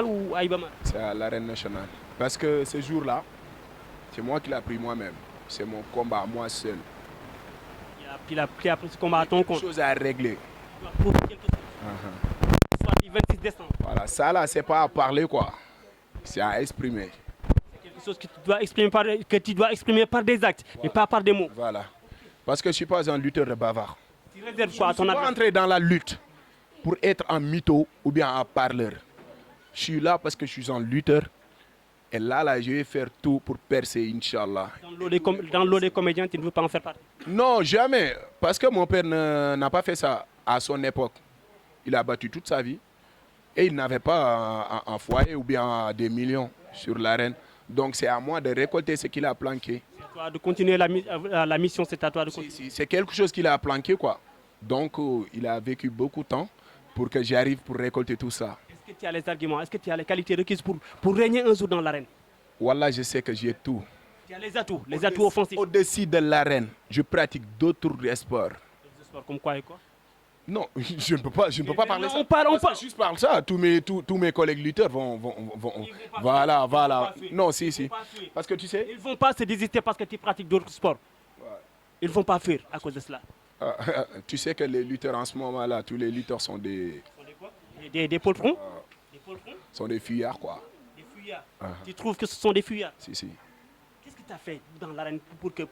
ou à Ibama? C'est à l'arène nationale. Parce que ce jour-là, c'est moi qui l'ai pris moi-même. C'est mon combat, moi seul. Il a pris après ce combat à ton compte. Chose à régler. Tu dois prouver quelque chose. Soit du 26 décembre. Voilà, ça là, c'est pas à parler quoi. C'est à exprimer. C'est quelque chose que tu dois exprimer par des actes, mais pas par des mots. Voilà. Parce que je ne suis pas un lutteur de bavard. Tu réserves quoi à ton Je ne suis pas adversaire? entré dans la lutte pour être un mytho ou bien un parleur. Je suis là parce que je suis un lutteur. Et là, je vais faire tout pour percer, Inch'Allah. Dans l'eau des comédiens, tu ne veux pas en faire partie? Non, jamais. Parce que mon père n'a pas fait ça à son époque. Il a battu toute sa vie. Et il n'avait pas un foyer ou bien des millions sur l'arène. Donc c'est à moi de récolter ce qu'il a planqué. C'est à toi de continuer la mission, c'est à toi de continuer. C'est quelque chose qu'il a planqué, quoi. Donc il a vécu beaucoup de temps pour que j'arrive pour récolter tout ça. Est-ce que tu as les arguments? Est-ce que tu as les qualités requises pour régner un jour dans l'arène? Wallah, je sais que j'ai tout. Tu as les atouts offensifs. Au-dessus de l'arène, je pratique d'autres sports. Des sports comme quoi et quoi? Non, je ne peux pas parler ça. On parle. Si je parle ça, tous mes collègues lutteurs vont voilà. Non, si. Parce que tu sais... Ils ne vont pas se désister parce que tu pratiques d'autres sports. Ils ne vont pas fuir à cause de cela. Tu sais que les lutteurs en ce moment-là, tous les lutteurs sont des... Des poltrons? Des poltrons? Sont des fuyards, quoi. Des fuyards. Tu trouves que ce sont des fuyards? Si. Qu'est-ce que tu as fait dans l'arène pour que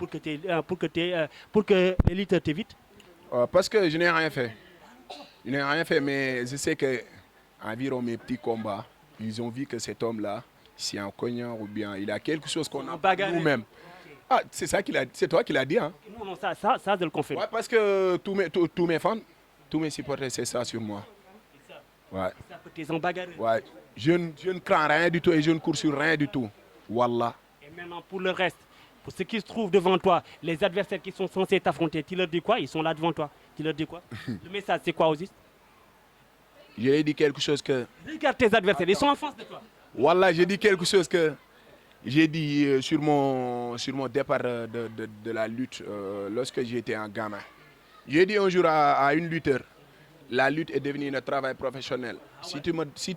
les lutteurs t'évitent? Parce que je n'ai rien fait. Je n'ai rien fait, mais je sais que environ mes petits combats, ils ont vu que cet homme-là, c'est un cognard ou bien il a quelque chose qu'on a pas nous-mêmes. Ah, c'est toi qui l'as dit, hein? Non, ça je le confirme. Ouais, parce que tous mes fans, tous mes supporters, c'est ça sur moi. Ouais. Ça peut t'en bagarrer. Ouais. Je ne crains rien du tout et je ne cours sur rien du tout. Wallah. Et maintenant, pour le reste, pour ceux qui se trouvent devant toi, les adversaires qui sont censés t'affronter, tu leur dis quoi? Ils sont là devant toi. Tu leur dis quoi? Le message, c'est quoi aussi? Je lui ai dit quelque chose que... Regarde tes adversaires, ils sont en face de toi. Wallah, j'ai dit quelque chose que... J'ai dit sur mon départ de la lutte lorsque j'étais un gamin. J'ai dit un jour à une lutteur, la lutte est devenue un travail professionnel. Si tu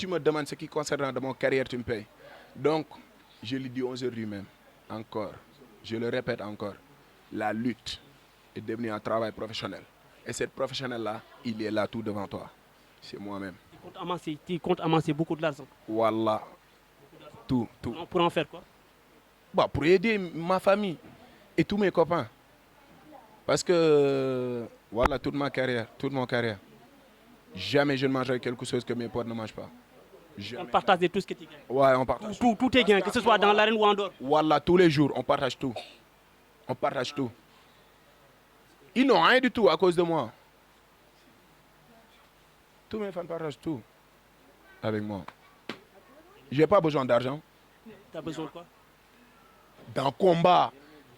me demandes ce qui concerne de mon carrière, tu me payes. Donc, je lui dis aujourd'hui même, encore, je le répète encore, la lutte est devenue un travail professionnel. Et cette professionnel-là, il est là tout devant toi. C'est moi-même. Tu comptes amasser beaucoup de l'argent. Wallah. Tout. Pour en faire quoi? Pour aider ma famille et tous mes copains. Parce que, voilà, toute mon carrière, jamais je ne mangerai quelque chose que mes potes ne mangent pas. Jamais. On partage tout ce que tu gagnes. Ouais, on partage. Tout est gain, que ce soit dans l'arène ou en dehors. Voilà, tous les jours, on partage tout. On partage tout. Ils n'ont rien du tout à cause de moi. Tous mes fans partagent tout avec moi. Je n'ai pas besoin d'argent. Tu as besoin de quoi? D'un combat.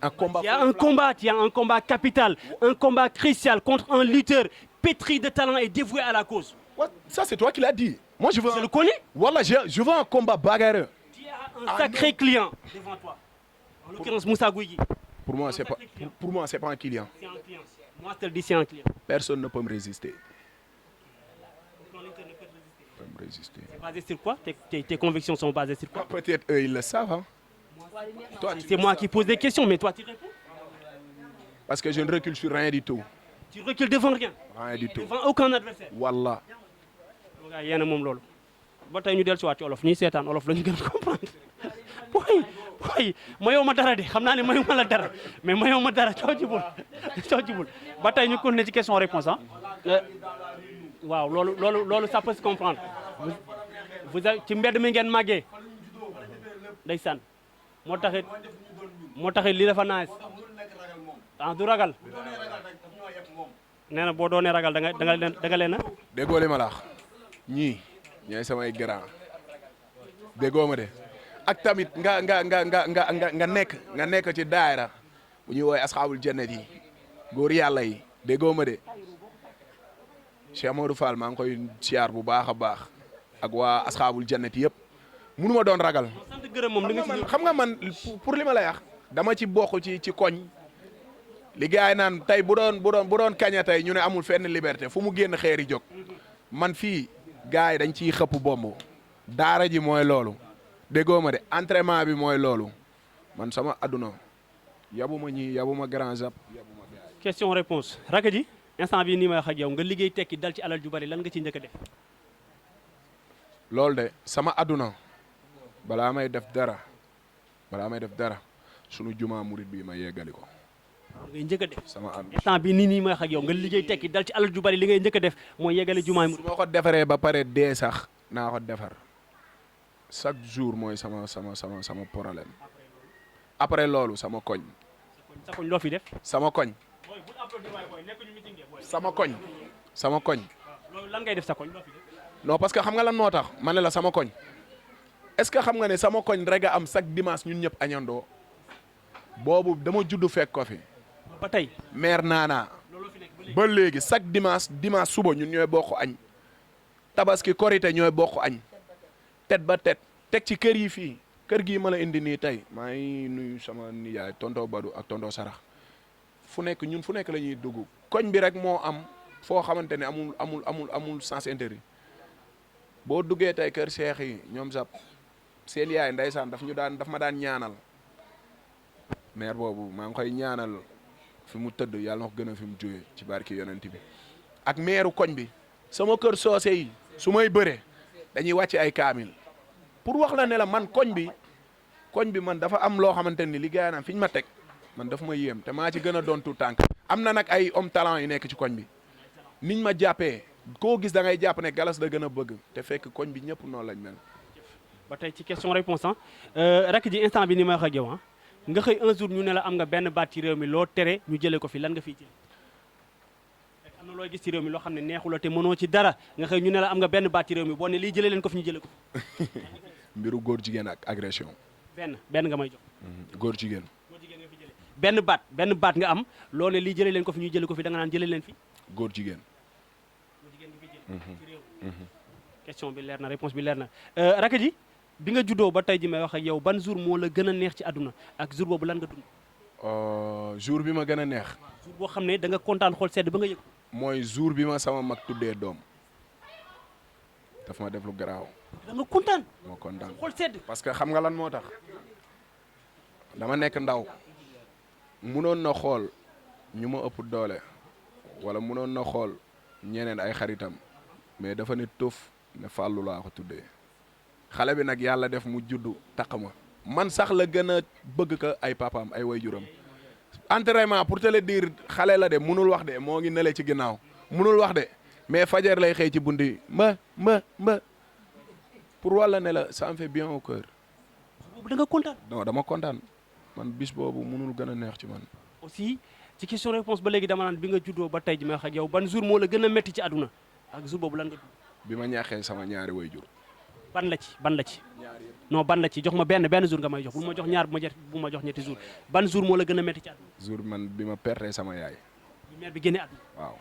Il y a un combat capital, un combat crucial contre un lutteur pétri de talent et dévoué à la cause. What? Ça, c'est toi qui l'as dit. Moi, je veux. Je le connais? Voilà, je veux un combat bagarreur. Tu as un sacré client devant toi. En l'occurrence, Moussa Guigui. Pour moi, c'est pas un client. C'est un client. Moi, je te le dis, c'est un client. Personne ne peut me résister. C'est basé sur quoi? Tes convictions sont basées sur quoi? Peut-être eux, ils le savent. Hein? C'est moi qui pose des questions, mais toi, tu réponds. Parce que je ne recule sur rien du tout. Tu recules devant rien. Rien du tout. Devant aucun adversaire. Wallah. Yéen a moom loolu. Ba tey ñu dellusiwaat ci olof ñuy seetaan olof la ñu gën a comprendre. Boy mayoo ma dara de xam naa ne mayoo ma la dara mais mayoo ma dara coo jibul ba tey ñu continuer ci question réponse ah. waaw loolu ça peut se comprendre. vous ci mbedd mi ngeen màggee ndeysaan moo taxit lii dafa nice ah du ragal nee na boo doonee ragal da nga leen a. déggoo li ma la wax ñii ñooy samay grand déggoo ma de ak tamit nga nekk ci daayira bu ñuy woowee asxaabul jannat yi góor yàlla yi déggoo ma de Cheikh Modou Fall maa ngi koy siyaar bu baax a baax ak waa asxaabul jannat yëpp munu ma doon ragal. sant gërëm moom xam nga man pour li ma lay wax dama ci bokk ci koñ li gars yi naan tey bu doon kaña tey ñu ne amul fenn liberté fu mu génn xeeri jóg man fii gars yi dañ ciy xëpp bomb daara ji mooy loolu déggoo ma de entraînement bi mooy loolu man sama adduna yabuma ñi yabuma grand zap yabuma gaay. question réponse Raka ji instant bii nii may wax ak yow nga liggéey tekki dal ci alal ju bari lan nga ci njëkk a def. loolu de sama adduna balaa may def dara sunu jumaa murit bi ma yeggali ko. ngay njëkk a def sama adduna instant bii nii may wax ak yow nga liggéey tekki dal ci alal ju bari li ngay njëkk a def mooy yeggali jumaa mu. su ma ko defaree ba pare dee sax naa ko defar chaque jour mooy sama problème après loolu sama koñ. sa koñ loo fi def. sama koñ. sama koñ. loolu lan ngay def sa koñ loo fi def. non parce que xam nga lan moo tax ma ne la sama koñ est-ce que xam nga ne sama koñ rek a am chaque dimanche ñun ñëpp añandoo boobu dama juddu fekk ko fi. ba tey maire naana ba léegi chaque dimanche suba ñun ñooy bokk añ tabaski korité ñooy bokk añ tet ba tet teg ci kër yi fii kër gii ma la indi nii tey maa ngi nuyu sama nijaay tonto Badou ak tonto Sarax fu nekk la ñuy dugg koñ bi rek moo am foo xamante ne amul sens interdit boo duggee tey kër Cheikh yi ñoom sap seen yaay ndeysaan daf ma daan ñaanal maire boobu maa ngi koy ñaanal fi mu tëdd yàlla na ko gën a fi mu jógee ci barki yonent bi ak maire koñ bi sama kër soose yi su may bëree dañuy wàcc ay kaamil pour wax la ne la man koñ bi man dafa am loo xamante ni liggéey naa fi ñu ma teg man daf ma yéem te maa ci gën a doon tout tànk am na nag ay homme talent yu nekk ci koñ bi niñ ma jàppee koo gis da ngay jàpp ne galas da gën a bëgg te fekk koñ bi ñëpp noonu lañ mel. ba tey ci question réponse rek ji instant bi ni may wax ak yow nga xëy un jour ñu ne la am nga benn baat ci réew mi loo tere ñu jëlee ko fi lan nga fiy jël am na looy gis ci réew mi loo xam ne neexula te mënoo ci dara nga xëy ñu ne la am nga benn baat ci réew mi boo ne lii jëlee leen ko fi ñu jëlee ko fi. mbiru góor jigéen ak agression. benn nga may jox. góor jigéen. nga fi jëlee benn baat nga am loo ne lii jëlee leen ko fi ñu jëlee ko fi da nga naan jëlee leen fi. góor jigéen. question bi leer na réponse bi leer na Raka ji bi nga juddoo ba tey ji may wax ak yow ban jour moo la gën a neex ci àdduna ak jour boobu lan nga dund. jour bi ma gën a neex. jour boo xam ne da nga kontaan xool sedd ba nga yëg. mooy jour bi ma sama mag tuddee doom daf ma def lu garaaw. da nga kontaan. moo kontaan xool sedd. parce que xam nga lan moo tax dama nekk ndaw munoon na xool ñu ma ëpp doole wala munoon na xool ñeneen ay xaritam mais dafa ne tëf ne fàllu laa ko tuddee xale bi nag yàlla def mu juddu taq ma man sax la gën a bëgg ka ay papaam ay wayjuram entraînement pour te le dire xale la de munul wax de moo ngi nele ci ginnaaw munul wax de mais fajar lay xëy ci bunt yi mba pour walla ne la ça me fait bien au cœur. boobu da nga kontaan. non dama kontaan man bis boobu munul gën a neex ci man. aussi ci question réponse ba léegi dama naan bi nga juddoo ba tey ji may wax ak yow ban jour moo la gën a métti ci àdduna ak jour boobu lan nga. bi ma ñaaxee sama ñaari wayjur. ban la ci. non ban la ci jox ma benn jour nga may jox bu ma jox ñaar bu ma jox ñetti jour ban jour moo la gën a métti ci àdduna. jour man bi ma pertee sama yaay. bi mère bi génne àdduna. waaw.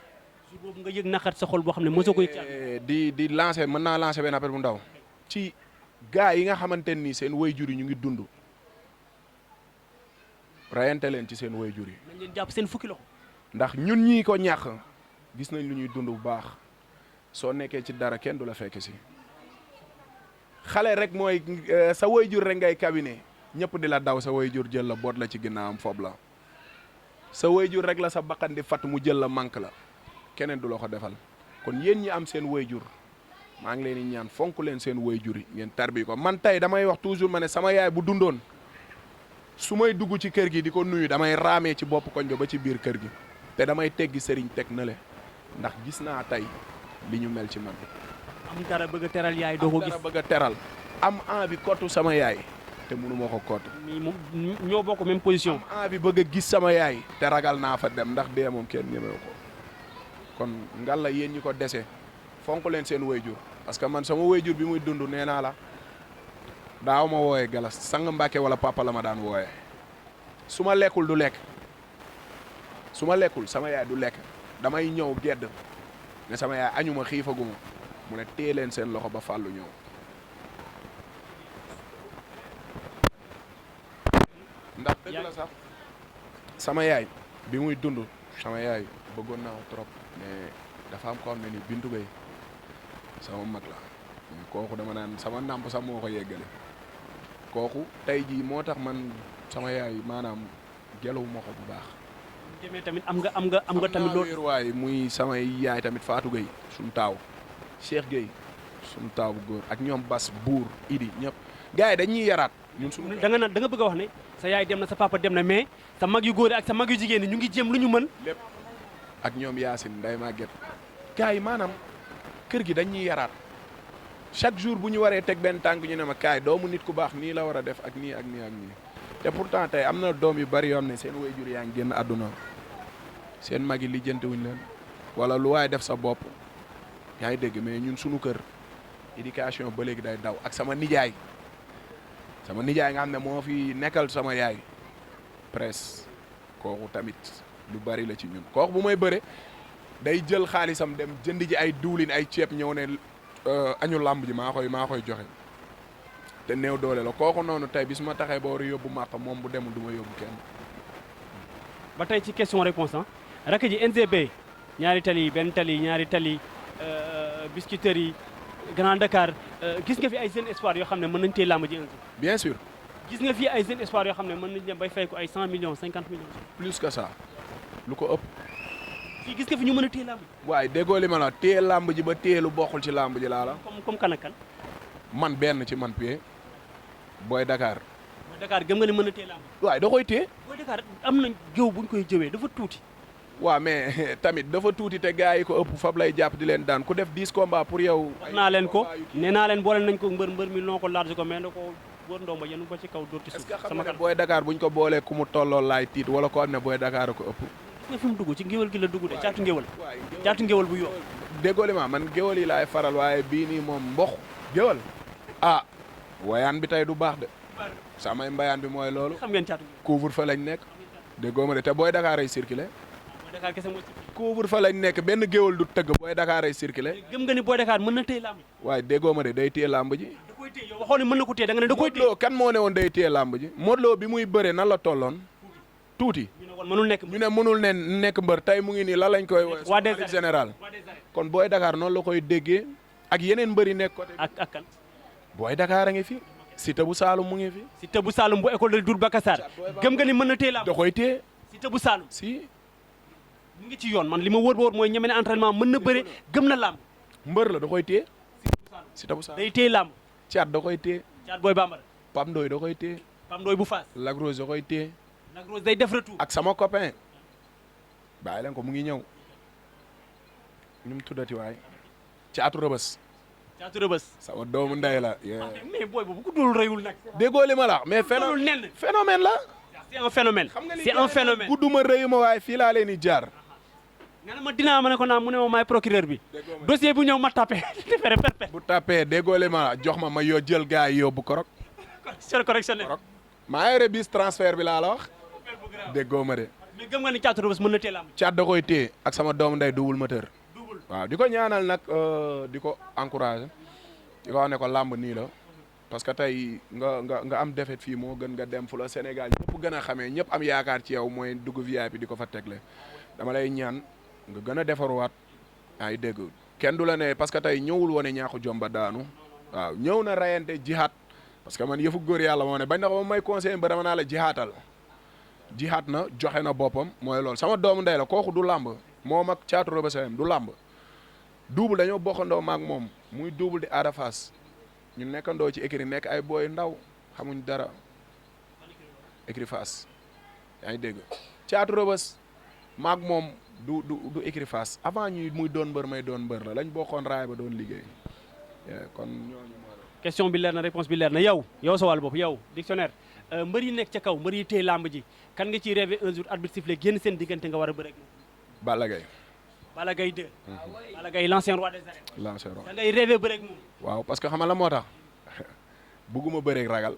jour boobu nga yëg naqar sa xol boo xam ne mosoo ko yëg ci àdduna. di lancer mën naa lancer benn appel bu ndaw. ci gars yi nga xamante ni seen wayjur yi ñu ngi dund. rayante leen ci seen wayjur yi. nañ leen jàpp seen fukki loxo. ndax ñun ñii ko ñàkk gis nañ lu ñuy dund bu baax soo nekkee ci dara kenn du la fekk si. xale rek mooy sa wayjur rek ngay cabinet ñëpp di la daw sa wayjur jël la boot la ci ginnaawam fob la sa wayjur rek la sa bakkan di fat mu jël la manque la keneen du la ko defal kon yéen ñi am seen wayjur maa ngi leen di ñaan fonk leen seen wayjur yi ngeen tarbi ko man tey damay wax toujours ma ne sama yaay bu dundoon su may dugg ci kër gi di ko nuyu damay raamee ci bopp koñ ba ci biir kër gi te damay teggi sëriñ teg na le ndax gis naa tey li ñu mel ci man. am dara bëgg a teral yaay doo ko gis am dara bëgg a teral am envie kottu sama yaay te mënu ma ko kottu. nii moom ñoo bokk même position. am envie bëgg a gis sama yaay te ragal naa fa dem ndax dee moom kenn ñemewu ko kon ngalla yéen ñi ko dese fonk leen seen wayjur parce que man sama wayjur bi muy dund nee naa la daaw ma wooyee galas sang Mbàkke wala papa la ma daan wooyee su ma lekkul du lekk su ma lekkul sama yaay du lekk damay ñëw gedd ne sama yaay añuma xiifaguma mu ne téye leen seen loxo ba fàllu ñëw ndax dëgg la sax sama yaay bi muy dund sama yaay bëggoon naa trop mais dafa am ko xam ne ni Bintu Gay sama mag la kooku dama naan sama nàmp sax moo ko yeggale kooku tey jii moo tax man sama yaay maanaam gelawu ma ko bu baax. demee tamit am nga tamit loolu waaye muy samay yaay tamit Fatou Gueye suñu taaw Cheikh Gueye suñu taaw bu góor ak ñoom Bas Buur Idi ñëpp gars yi dañuy yaraat ñun suñu da nga bëgg a wax ne sa yaay dem na sa papa dem na mais sa mag yu góor ak sa mag yu jigéen ñu ngi jéem lu ñu mën lépp ak ñoom Yacine Ndeye Maguette gars yi maanaam kër gi dañuy yaraat chaque jour bu ñu waree teg benn tànk ñu ne ma kaay doomu nit ku baax nii la war a def ak nii ak nii ak nii te pourtant tey am na doom yu bari yoo xam ne seen waajur yaa ngi génn àdduna seen mag yi lijjanti wuñ leen wala lu waay def sa bopp yaa ngi dégg mais ñun suñu kër éducation ba léegi day daw ak sama nijaay nga xam ne moo fi nekkal sama yaay presse kooku tamit lu bari la ci ñun kooku bu may bëre day jël xaalisam dem jënd ji ay diwlin ay ceeb ñëw ne añu làmb ji maa koy joxe te néew doole la kooku noonu tey bis ma taxee ba war a yóbbu màq moom bu demul du ma yóbbu kenn. ba tey ci question réponse rakk ji NGB ñaari tali benn tali ñaari tali Biscuiterie yi Grand Dakar gis nga fi ay jeunes espoirs yoo xam ne mën nañu téye làmb ji un jour. bien sûr. gis nga fi ay jeunes espoirs yoo xam ne mën nañu dem bay fay ko ay 100 millions 50 millions. plus que ça lu ko ëpp. fii gis nga fi ñu mën a téye làmb ji. waaye déggoo li ma la téye làmb ji ba téye lu bokkul ci làmb ji laa la. comme kan ak kan. man benn ci man Piye Boy Dakar. Boy Dakar gëm nga ne mën a téye làmb ji. waaye da koy téye. Boy Dakar am na jëw buñ koy jëwee dafa tuuti. waaw mais tamit dafa tuuti te gars yi ko ëpp fab lay jàpp di leen daan ku def 10 combats pour yow. wax naa leen ko nee naa leen boole nañ ko mbër mi noo ko large ko mais da ko wër ndomba yenu ba ci kaw dóor ci suuf. est-ce que xam nga Boy Dakar buñ ko boolee ku mu tolloo laay tiit wala ko am ne Boy Dakar a ko ëpp. gis nga fi mu dugg ci ngéwal gi la dugg de caatu ngéwal. caatu ngéwal bu yoo. déggoo li ma man géwal yi laay faral waaye bii nii moom mboq géwal ah wayaan bi tey du baax de samay mbayaan bi mooy loolu. xam ngeen caatu couvre fa lañ nekk déggoo ma de te Boy Dakar ay circulé. Boy Dakar kese moo ci. couvre fa lañ nekk benn géwal du tëgg Boy Dakar ay circulé. gëm nga ni Boy Dakar mën na téye làmb ji. waaye déggoo ma de day téye làmb ji. da koy téye yow waxoon ne mën na ko téye da nga ne da koy téye. Modou Lo kan moo ne woon day téye làmb ji Modou Lo bi muy bëre nan la tolloon tuuti. ñu ne woon mënul nekk. ñu ne mënul ne nekk mbër tey mu ngi nii lan lañ koy. waa des général kon Boy Dakar noonu la koy déggee ak yeneen mbër yi nekk côté. ak kan. Boy Dakar a ngi fi. Siteu bu Saalum mu ngi fi. Siteu bu Saalum bu école de Doudou Bakassar gëm nga ni mën na téye làmb. da koy téye. Siteu bu Saalum si. mu ngi ci yoon man li ma wóor mooy ñeme ne entraînement mën na bëre gëm na làmb. mbër la da koy téye. Siteu bu Saalum day téye làmb. Thiat da koy téye. Thiat Boy Bambara. Pam Ndoy da koy téye. Pam Ndoy bu Fass. Lac Rose da koy téye. Lac Rose day def retour. ak sama copain. bàyyi leen ko mu ngi ñëw. ñu mu tuddati waay. Caatu Rëbës. Caatu Rëbës. sama doomu ndey la. mais booy boobu ku dul rëyul nag. déggoo li ma la mais phénomène la. c'est un phénomène. c'est un phénomène. gudduma rëyuma waaye fii laa leen di jaar. nga ne ma dinaa ma ne ko naa mu ne ma maay procureur bi. dossier bu ñëw ma tapé defere perpète. bu tapé déggoo li ma la jox ma yoo jël gars yi yóbbu korok. correctionnel. maa yore bis transfert bi laa la wax. déggoo ma de. mais gëm nga ni Caatu Rëbës mën na teel am. Caat da koy téye ak sama doomu ndey double moteur. waaw di ko ñaanal nag di ko encouragé. di ko wax ne ko làmb nii la. parce que tey nga am défaite fii moo gën nga dem fu la Sénégal ñëpp gën a xamee ñëpp am yaakaar ci yow mooy dugg VIP di ko fa tegle dama lay ñaan nga gën a defaruwaat ay dégg kenn du la ne parce que tey ñëwul wane ñaaxu jomba daanu waaw ñëw na rayante jihaat parce que man yëfu góor yàlla moo ne bañ na ko may conseil ba dama naa la jihaatal jihaat na joxe na boppam mooy loolu sama doomu ndey la kooku du làmb moom ak Caatu Rëbës du làmb double dañoo bokkandoo maak moom muy double di Ada Fass ñu nekkandoo ci écurie nekk ay booy ndaw xamuñ dara écurie Fass yaa ngi dégg Caatu Rëbës maag moom du écurie Fass avant ñuy muy doon mbër may doon mbër la lañ bokkoon raay ba doon liggéey kon ñooñu question bi leer na réponse bi leer na yow sa wàllu bopp yow dictionnaire mbër yi nekk ca kaw mbër yi téye làmb ji kan nga ciy rêvé un jour arbitre sifflé génn seen diggante nga war a bëre ak moom. Balla Gaye. Balla Gaye 2. Balla Gaye l'ancien roi des arènes. l'ancien roi da ngay rêvé bëre ak moom. waaw parce que xam nga la moo tax bugguma bëreeg ragal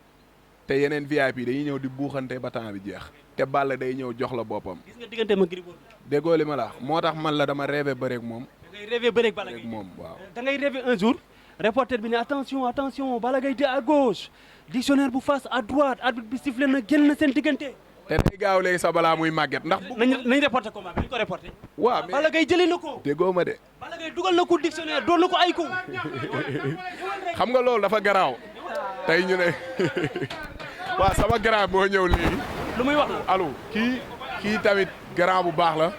te yeneen VIP dañuy ñëw di buuxante ba temps bi jeex te Balla day ñëw jox la boppam. gis nga diggante ma Gris Bordeaux. déggoo li ma la moo tax man la dama rêvé bëreeg moom. da ngay rêvé bëre ak Balla Gaye moom waaw. da ngay rêvé un jour reporter bi ne attention Balla Gaye 2 à gauche dictionnaire bu face à droite arbitre bi sifflé na génn na seen diggante. te day gaaw léegi sa balaa muy màgget ndax. nañ reporté combat bi nañ ko reporté. waaw mais Balla Gaye jëlee na ko. déggoo ma de. Balla Gaye dugal na ko dictionnaire doon na ko ay ko. xam nga loolu dafa garaaw tey ñu ne waaw sama grand moo ñëw léegi. lu muy wax la allo kii tamit grand bu baax la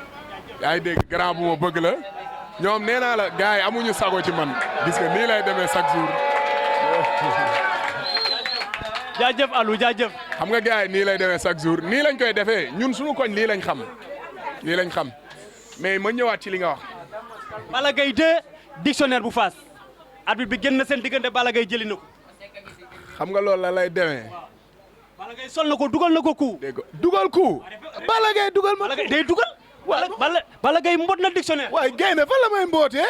yaa ngi dégg grand bu ma bëgg la ñoom nee naa la gars yi amuñu sago ci man gis nga nii lay demee chaque jour. jaajëf Alou jaajëf. xam nga gars yi nii lay demee chaque jour nii lañ koy defee ñun suñu koñ lii lañ xam mais ma ñëwaat ci li nga wax. Balla Gaye 2 dictionnaire bu Fass arbitre bi génn na seen diggante Balla Gaye jëli na ko. xam nga loolu la lay demee. Balla Gaye sol na ko dugal na ko coup. dégg nga dugal coup. Balla Gaye dugal ma. Balla Gaye day dugal. Balla Gaye mbot na dictionnaire. waaye gaynde fan la may mbootee.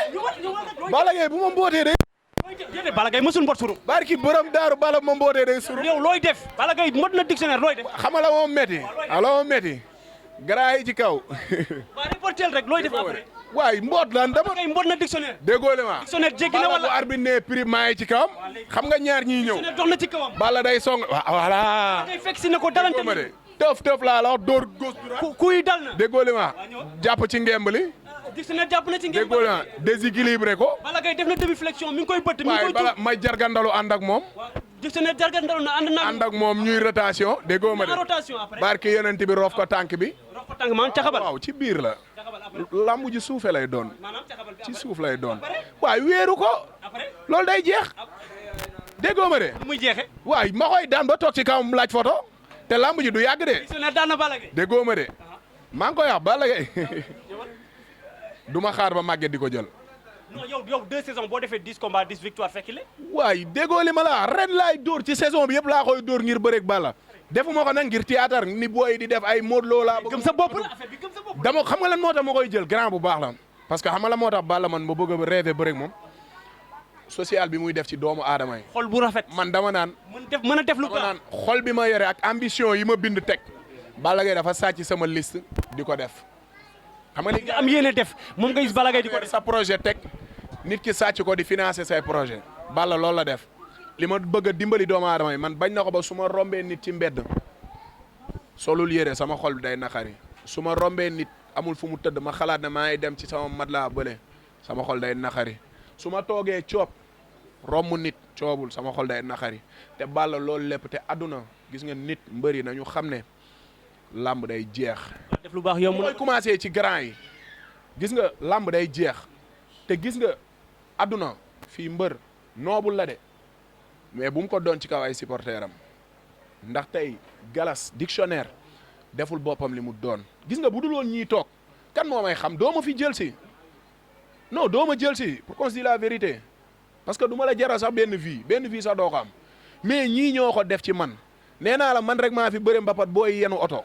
Balla Gaye bu ma mbootee day. déedéet Balla Gaye mësul mbot suru. barki borom daaru bala ma mbootee day suru. yow looy def. Balla Gaye mbot na dictionnaire looy def. xam nga la moom métti. ala moom métti. garaa yi ci kaw. waa reportel rek looy def après. waay mboot lan dama. Balla Gaye mbot na dictionnaire. déggoo le ma. dictionnaire jéggi na Balla bu wala. arbitre ne prix maa ngi ci kawam. xam nga ñaar ñiy ñëw. dictionnaire dox na ci kawam. Balla day song voilà. day fekk si na ko dalante déggoo ma de tëf laa la wax dóor gauche droite. kuy dal na. déggoo le ma jàpp ci ngemb li. dictionnaire jàpp na ci ngeen. déggoo le ma déséquilibré ko. Balla Gaye def na demi flexion mi ngi koy bëtt mi ngi waaye koy bala tuur. may jargandalu ànd ak moom. dictionnaire jargat ndaw na ànd ak moom ñuy rotation déggoo ma de. rotation après. barke yeneen bi roof ko tànk bi. rox ko tànk maanaam caxabal. waaw ci biir la. caxabal après. lambu ji suufe lay doon. maanaam caxabal bi ci après. suuf lay doon. waaye wéeru ko. après loolu day jeex. déggoo ma de. nu muy jeexee. waaye ma koy daan ba toog ci kawam laaj photo. te lambu ji du yàgg de. dictionnaire daan na Balla Gaye. déggoo ma de. maa ngi koy wax Balla Gaye du ma xaar ba màgget di ko jël. non yow 2 saisons boo defee 10 combats 10 victoires fekk le. waaye déggoo li ma la ren laay dóor ci saison bi yëpp laa koy dóor ngir bëreeg Balla. defuma ko nag ngir théâtre ni booy di def ay Modou Lo laa bëgg. gëm sa bopp la affaire bi gëm sa bopp. dama xam nga lan moo tax ma koy jël grand bu baax la. parce que xam nga lan moo tax Balla man ma bëgg a rêver bëreeg moom social bi muy def ci doomu aadama yi. xol bu rafet. man dama naan. mën a def lu dama baax. naan xol bi ma yore ak ambition yi ma bind teg. Balla Gaye dafa sàcc sama liste di ko def. xam nga li nga am yéene def moom nga gis Balla Gaye di ko def. sa projet teg nit ki sàcc ko di financer say projet Balla loolu la def li ma bëgg a dimbali doomu aadama yi man bañ na ko ba su ma rombee nit ci mbedd solul yére sama xol bi day naqari su ma rombee nit amul fu mu tëdd ma xalaat ne maa ngi dem ci sama mat laa bële sama xol day naqari su ma toogee coob romb nit coobul sama xol day naqari te Balla loolu lépp te àdduna gis nga nit mbëri nañu xam ne làmb day jeex. def lu baax yomb na. mooy commencé ci grand yi gis nga làmb day jeex te gis nga àdduna fii mbër noobul la de mais bu mu ko doon ci kaw ay supporteram ndax tey galas dictionnaire deful boppam li mu doon gis nga bu dul woon ñii toog kan moo may xam doo ma fi jël si non doo ma jël si pour qu'on se dise la vérité parce que du ma la jaral sax benn vie sax doo ko am mais ñii ñoo ko def ci man nee naa la man rek maa fi bëre mbapat booy yenu oto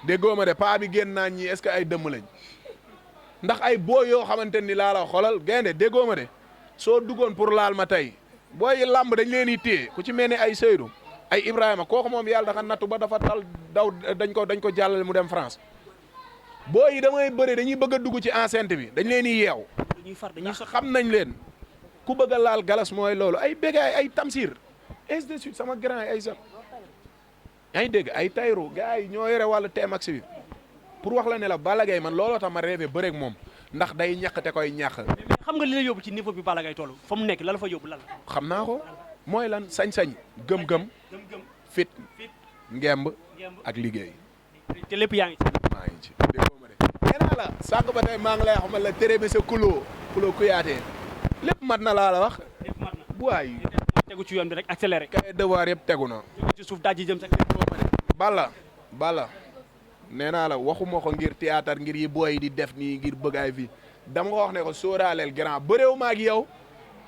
déggoo ma de paa bi génn naa ñii est-ce que ay dëmm lañ ndax ay booy yoo xamante ni laa la xolal gaynde déggoo ma de soo duggoon pour laal ma tey booy làmb dañ leen di téye ku ci mel ni ay Seydou ay Ibrahima kooku moom yàlla dafa nattu ba dafa tal daw dañ ko jàllale mu dem France booy yi damay bëre dañuy bëgg a dugg ci enceinte bi dañ leen di yeew dañuy xam nañ leen ku bëgg a laal galas mooy loolu ay bégaay ay tamsir ainsi de suite sama grand ay sax yaa ngi dégg ay tayru gars yi ñoo yore wàllu Tmax bi pour wax la ne la Balla Gaye man looloo tax ma rêvé bëreeg moom ndax day ñàkk te koy ñàkk. mais xam nga li la yóbbu ci niveau bi Balla Gaye toll fa mu nekk lan la fa yóbbu lan la. xam naa ko mooy lan sañ-sañ gëm-gëm fit ngemb ak liggéey. te lépp yaa ngi ci. maa ngi ci déggoo ma de. nee naa la sànq ba tey maa ngi lay xamal la tere bi sa kuloo kuyaatee lépp mat na laa la wax. lépp mat na bu waay tegu ci yoon bi rek accéléré. kay devoir yëpp tegu na. ci suuf daaj ji jëm sa Balla nee naa la waxuma ko ngir théâtre ngir yi booy di def nii ngir bëgg ay fi dama ko wax ne ko sóoraaleel grand bëréew ma ak yow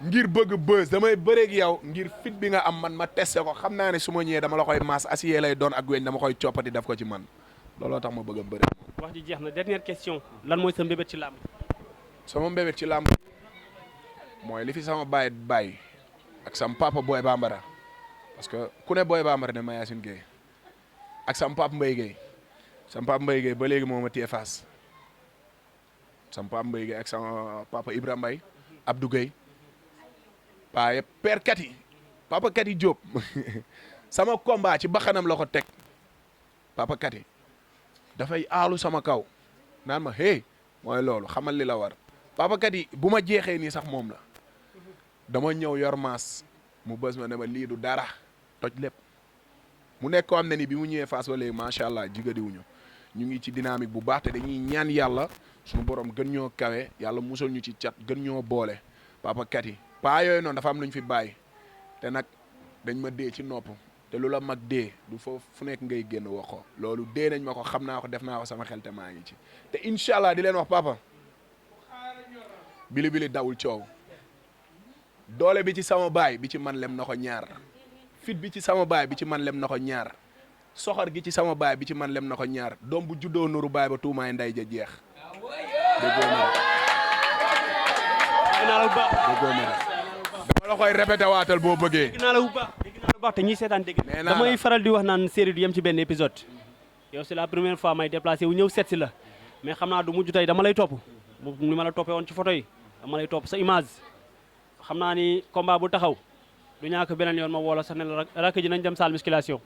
ngir bëgg bës damay bëreeg yow ngir fit bi nga am man ma testé ko xam naa ne su ma ñëwee dama la koy maas acier lay doon ak weñ dama koy coppati def ko ci man looloo tax ma bëgg a bëre. wax ji jeex na dernière question lan mooy sa mbébét ci làmb. sama mbébét ci làmb mooy li fi sama baay ak sama papa Boy Bambara parce que ku ne Boy Bambara ne ma Yacine Gueye ak sama papa Mbaye Gueye sama papa Mbaye Gueye ba léegi moo ma téye Fass sama papa Mbaye Gueye ak sama papa Ibrahima Mbaye Abdou Gueye paa yëpp père Kati papa Kati Diop sama combat ci baxanam la ko teg papa Kati dafay aalu sama kaw naan ma hey mooy loolu xamal li la war papa Kati bu ma jeexee nii sax moom la dama ñëw yor maas mu bës ma ne ma lii du dara toj lépp mu nekk ko am ne ni bi mu ñëwee Fass ba léegi macha allah jigadiwuñu ñu ngi ci dynamique bu baax te dañuy ñaan yàlla suñu borom gën ñoo kawe yàlla musal ñu ci cat gën ñoo boole papa Kati paa yooyu noonu dafa am lu ñu fi bàyyi te nag dañ ma dee ci nopp te lu la mag dee du foofu fu nekk ngay génn wax ko loolu dee nañ ma ko xam naa ko def naa ko sama xel te maa ngi ci te incha allah di leen wax papa bili bili dawul coow doole bi ci sama baay bi ci man lem na ko ñaar fit bi ci sama baay bi ci man lem na ko ñaar soxor gi ci sama baay bi ci man lem na ko ñaar doom bu juddoo nuru baay ba tuumaay nday ja jeex déggoo ma dama la koy répété waatal boo bëggee. dégg naa la bu baax te ñiy seetaan dégg damay faral di wax naan série du yem ci benn épisode yow c'est la première fois may déplacé wu ñëw seet si la mais xam naa du mujj tey dama lay topp ni ma la toppee woon ci photo yi dama lay topp sa image xam naa ni combat bu taxaw du ñàkk beneen yoon ma woola sax ne la rakk ji nañ dem salle musculation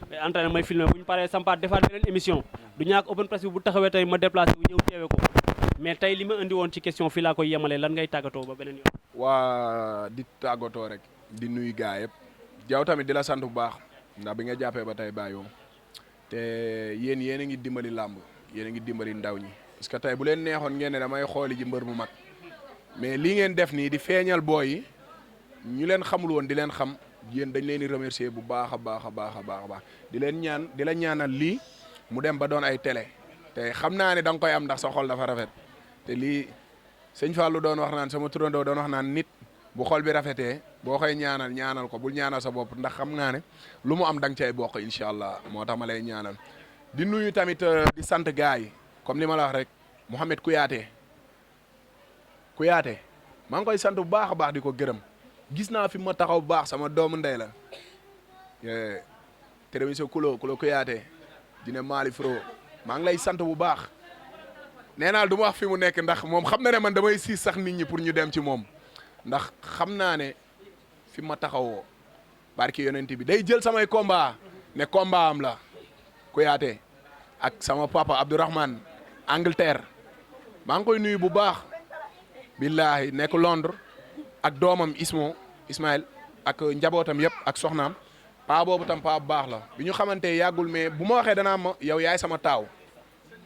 mais entraîné may filmé bu ñu paree sampaat defaat beneen émission du ñàkk open press bi bu taxawee tey ma déplacé wu ñëw teewe ko mais tey li ma indi woon ci question fii laa koy yemalee lan ngay tàggatoo ba beneen yoon. waa di tàggatoo rek di nuyu gaa yëpp jaw tamit di la sant bu baax ndax bi nga jàppee ba tey bàyyiwoo te yéen a ngi dimbali làmb yéen a ngi dimbali ndaw ñi parce que tey bu leen neexoon ngeen ne damay xooli ji mbër mu mag mais lii ngeen def nii di feeñal booy yi ñu leen xamul woon di leen xam yéen dañ leen di remercier bu baax a baax a baax a baax di leen ñaan di la ñaanal lii mu dem ba doon ay télé te xam naa ne da nga koy am ndax sa xol dafa rafet te lii sëñ Fallou doon wax naan sama turandoo doon wax naan nit bu xol bi rafetee boo koy ñaanal ko bul ñaanal sa bopp ndax xam naa ne lu mu am da nga cay bokk incha allah moo tax ma lay ñaanal di nuyu tamit di sant gars yi comme ni ma la wax rek Mouhamed Kouyaté maa ngi koy sant bu baax a baax di ko gërëm gis naa fi ma taxaw bu baax sama doomu ndey la térémiso kulo Kouyaté dina Mali Fro maa ngi lay sant bu baax nee naa du ma wax fi mu nekk ndax moom xam na ne man damay siis sax nit ñi pour ñu dem ci moom ndax xam naa ne fi ma taxawoo barki yonent bi day jël samay combat ne combat am la Kouyaté ak sama papa Abdourahmane Angleterre maa ngi koy nuyu bu baax billahi nekk Londres ak doomam Ismaël ak njabootam yëpp ak soxnaam paa boobu tam paa bu baax la bi ñu xamante yàggul mais bu ma waxee danaa ma yow yaay sama taaw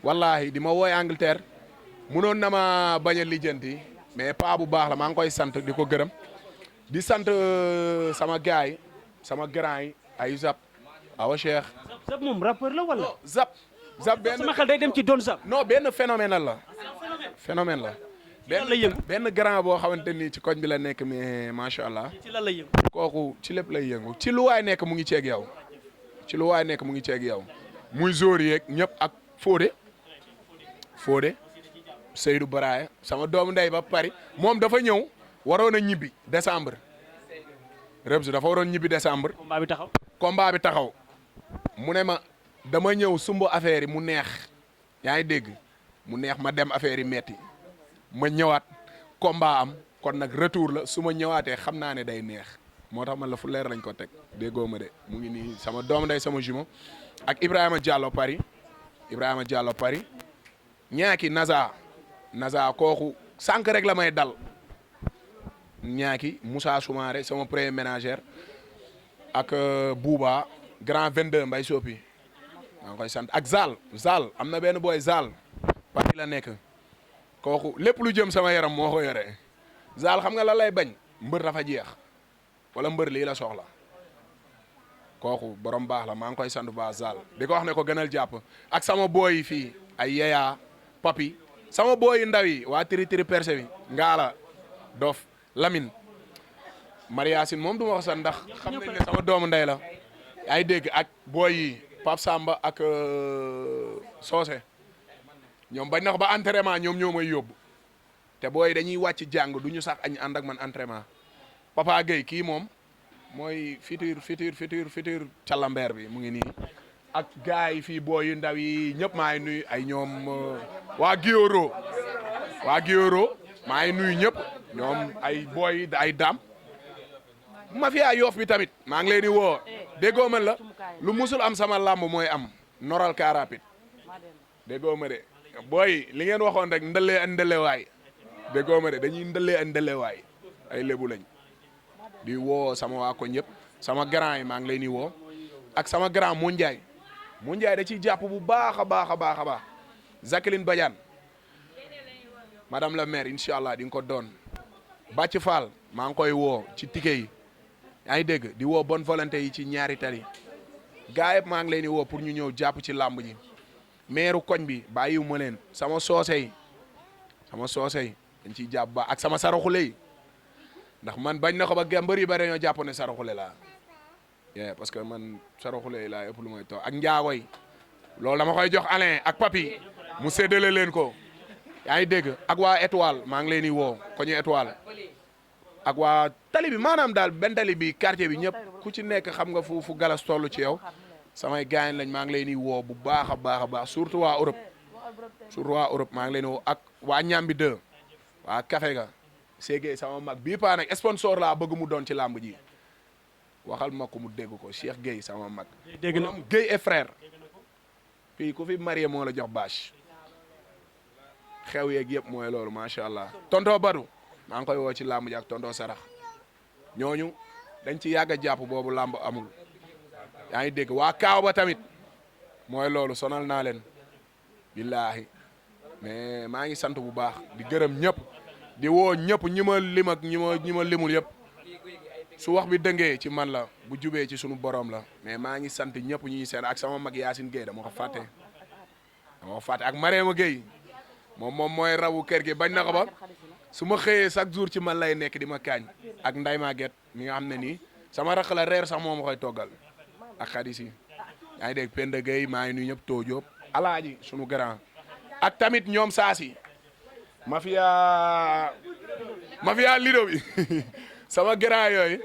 wallahi di ma wooy Angleterre munoon na ma bañ a lijjanti mais paa bu baax la maa ngi koy sant di ko gërëm di sant sama gars yi sama grand yi ay Zap Awa Cheikh. Zap moom rappeur la wala. Zap benn sama xel day dem ci Don Zap. non benn phénomène la. phénomène la. lan la yëngu benn grand boo xamante ni ci koñ bi la nekk mais macha allah. ci lan la yëngu. kooku ci lépp lay yëngu ci lu waay nekk mu ngi ceeg yow. ci lu waay nekk mu ngi ceeg yow. muy zóor yeeg ñëpp ak Fodé Seydou Baraye sama doomu ndey ba Paris moom dafa ñëw waroon a ñibbi décembre. Rebs dafa waroon ñibbi décembre. combat bi taxaw. mu ne ma dama ñëw sumb affaire yi mu neex yaa ngi dégg mu neex ma dem affaire yi metti ma ñëwaat combat am kon nag retour la su ma ñëwaatee xam naa ne day neex moo tax man la fu leer lañ ko teg déggoo ma de mu ngi nii sama doom day sama jumeau ak Ibrahima Diallo Paris ñaaki Naza kooku sànq rek la may dal ñaaki Moussa Soumaré sama premier ménagère ak Bouba grand 22 Mbay Sopi maa ngi koy sant ak Zal am na benn booy Zal Paris la nekk kooku lépp lu jëm sama yaram moo ko yore Zal xam nga lan lay bañ mbër dafa jeex wala mbër lii la soxla kooku borom baax la maa ngi koy sant ba Zal di ko wax ne ko gënal jàpp ak sama booy yi fii ay Yeya Papi sama booy yu ndaw yi waa tiri percé bi Ngala Dof Lamine Mariasine moom du ma wax sax ndax xam nañ ne sama doomu ndey la ay dégg ak booy yi Pape Samba ak Socé ñoom bañ nax ba entraînement ñoom ñoo may yóbbu te booy dañuy wàcc jàng du ñu sax añ ànd ak man entraînement Papa Gueye kii moom mooy futur calambeer bi mu ngi nii ak gars yi fii booy yu ndaw yi ñëpp maa ngi nuyu ay ñoom waa Gioro maa ngi nuyu ñëpp ñoom ay booy ay daam mafia Yoff bi tamit maa ngi leen di woo déggoo man la lu musul am sama làmb mooy am noral car rapide déggoo ma de booy li ngeen waxoon rek ndëlee ak ndëlewaay déggoo ma de dañuy ndëlee ak ndëlewaay ay lébu lañ di woo sama waa koñ yëpp sama grand yi maa ngi leen di woo ak sama grand mu Ndiaye da ciy jàpp bu baax a baax a baax a baax Jacqueline Badiane madame la maire incha allah di nga ko doon Bàcc Fall maa ngi koy woo ci tike yi yaa ngi dégg di woo bonne volonté yi ci ñaari tali gaa yëpp maa ngi leen di woo pour ñu ñëw jàpp ci làmb ji meeru koñ bi bàyyiwu ma leen sama soose yi dañ ciy jàpp ba ak sama saraxule yi ndax man bañ na ko ba mbër yi ba dañoo jàpp ne saraxule laa parce que man saraxule yi laa ëpp lu may toog ak njaago yi loolu dama koy jox Alain ak papi mu séddale leen ko yaa ngi dégg ak waa étoile maa ngi leen di woo koñu étoile ak waa tali bi maanaam daal benn tali bi quartier bi ñëpp ku ci nekk xam nga fu galas toll ci yow samay gaañ lañ maa ngi leen di woo bu baax a baax surtout waa Europe maa ngi leen di woo ak waa ñambi 2 waa café ga Ségé sama mag bii paa nag sponsor laa bëgg mu doon ci làmb ji waxal ma ko mu dégg ko Cheikh Gueye sama mag dégg na Gueye et frère fii ku fi marié moo la jox bâche xew yeeg yëpp mooy loolu macha allah tonto Badou maa ngi koy woo ci làmb ji ak tonto Sarax ñooñu dañ ci yàgg a jàpp boobu làmb amul yaa ngi dégg waa Kaaw ba tamit mooy loolu sonal naa leen billaahi mais maa ngi sant bu baax di gërëm ñëpp di woo ñëpp ñi ma lim ak ñi ma limul yëpp su wax bi dëngee ci man la bu jubee ci sunu borom la mais maa ngi sant ñëpp ñuy seen ak sama mag Yacine Gueye dama ko fàtte ak Marème Gueye moom mooy rawu kër gi bañ na ko ba su ma xëyee chaque jour ci man lay nekk di ma kaañ ak Nday Maguette mi nga xam ne nii sama rakk la reer sax moo ma koy toggal ak xadis yi yaa ngi dégg Penda Gueye maa ngi nuyu ñëpp Toojóob alaaji sunu grand ak tamit ñoom saasi mafia lido bi sama grand yooyu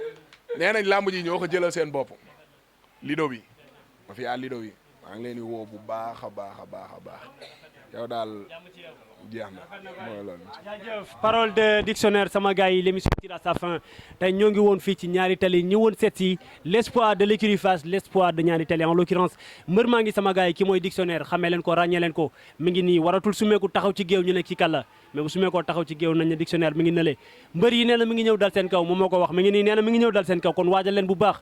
nee nañ làmb ji ñoo ko jëlal seen bopp lido bi mafia lido bi maa ngi leen di woo bu baax a baax yow daal jeex na mooy loolu. jaajëf parole de dictionnaire sama gars yi l'émission tire à sa fin tey ñoo ngi woon fii ci ñaari tali ñëwoon seet si l'espoir de l'écurie Fass l'espoir de ñaari tali en l'occurrence mbër maa ngi sama gars yi ki mooy dictionnaire xamee leen ko ràññee leen ko mi ngi nii waratul sumeeku taxaw ci géew ñu nekk ci kàlla mais bu sumeekoo taxaw ci géew nañ ne dictionnaire mi ngi nële mbër yi nee na mi ngi ñëw dal seen kaw moom moo ko wax mi ngi nii nee na mi ngi ñëw dal seen kaw kon waajal leen bu baax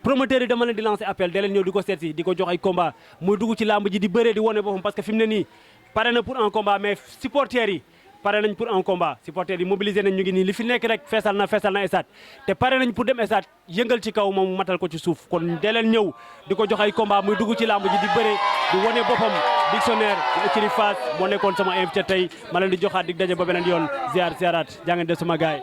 promoteur yi dama leen di lancer appel da leen ñëw di ko seet si di ko jox ay combat muy dugg ci làmb ji di bëree di wone boppam parce que fi mu ne nii pare na pour un combat mais supporters yi pare nañ pour un combat supporters yi mobilisé nañ ñu ngi nii li fi nekk rek feesal na stade te pare nañ pour dem stade yëngal ci kaw moom matal ko ci suuf kon dee leen ñëw di ko jox ay combat muy dugg ci làmb ji di bëre di wane boppam dictionnaire di écurie Fass moo nekkoon sama invité tey ma leen di joxaat dig daje ba beneen yoon ziaraat jaa ngeen def sama gaay